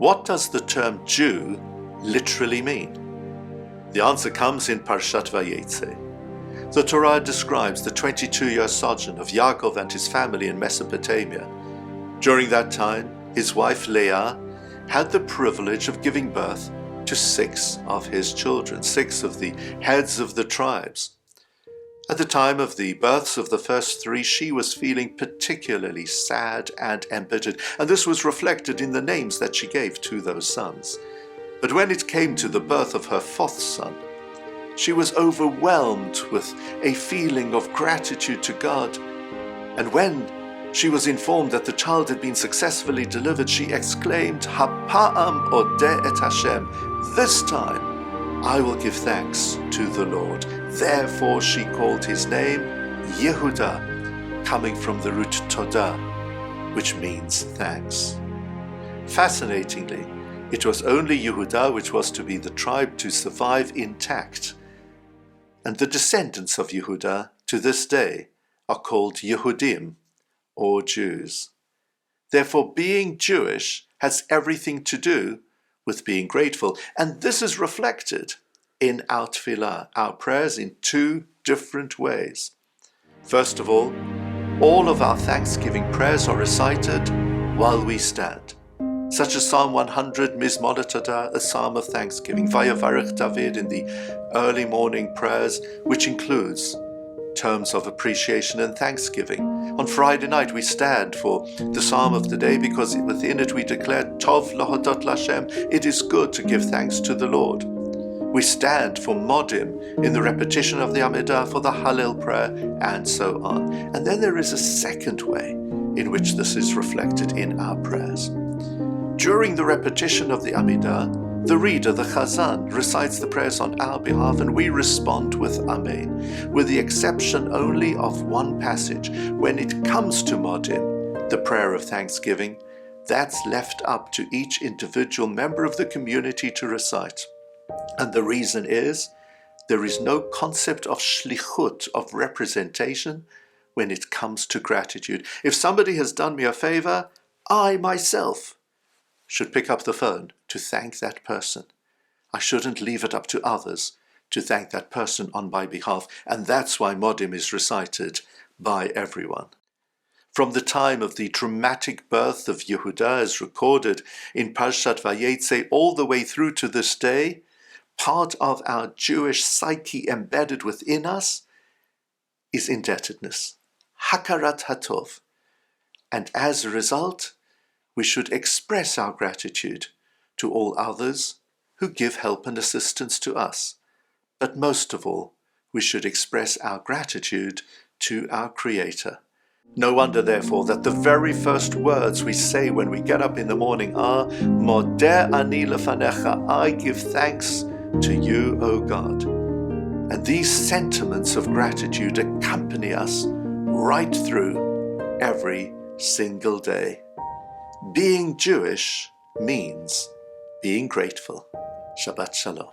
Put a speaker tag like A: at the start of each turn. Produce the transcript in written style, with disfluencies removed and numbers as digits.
A: what does the term Jew literally mean? The answer comes in Parshat Vayeitsei. The Torah describes the 22-year sojourn of Yaakov and his family in Mesopotamia. During that time, his wife Leah had the privilege of giving birth to 6 of his children, 6 of the heads of the tribes. At the time of the births of the first 3, she was feeling particularly sad and embittered, and this was reflected in the names that she gave to those sons. But when it came to the birth of her 4th son, she was overwhelmed with a feeling of gratitude to God. And when she was informed that the child had been successfully delivered, she exclaimed, "Hapa'am odeh et Hashem," this time I will give thanks to the Lord. Therefore she called his name Yehuda, coming from the root Todah, which means thanks. Fascinatingly, it was only Yehuda which was to be the tribe to survive intact. And the descendants of Yehuda to this day are called Yehudim, or Jews. Therefore, being Jewish has everything to do with being grateful. And this is reflected in our tefillah, our prayers, in 2 different ways. First of all of our thanksgiving prayers are recited while we stand, such as Psalm 100, Mizmor Todah, a psalm of thanksgiving, Vayevarech David in the early morning prayers, which includes terms of appreciation and thanksgiving. On Friday night we stand for the psalm of the day because within it we declare Tov lahodot Lashem, it is good to give thanks to the Lord. We stand for Modim in the repetition of the Amidah, for the Hallel prayer, and so on. And then there is a second way in which this is reflected in our prayers. During the repetition of the Amidah, the reader, the Chazan, recites the prayers on our behalf, and we respond with Amen, with the exception only of one passage. When it comes to Modim, the prayer of thanksgiving, that's left up to each individual member of the community to recite. And the reason is, there is no concept of shlichut, of representation, when it comes to gratitude. If somebody has done me a favor, I myself should pick up the phone to thank that person. I shouldn't leave it up to others to thank that person on my behalf, and that's why Modim is recited by everyone. From the time of the dramatic birth of Yehuda, as recorded in Parshat Vayeitsei, all the way through to this day, part of our Jewish psyche embedded within us is indebtedness, hakarat hatov, and as a result, we should express our gratitude to all others who give help and assistance to us. But most of all, we should express our gratitude to our Creator. No wonder, therefore, that the very first words we say when we get up in the morning are, Modeh ani lefanecha, I give thanks to you, O God. And these sentiments of gratitude accompany us right through every single day. Being Jewish means being grateful. Shabbat Shalom.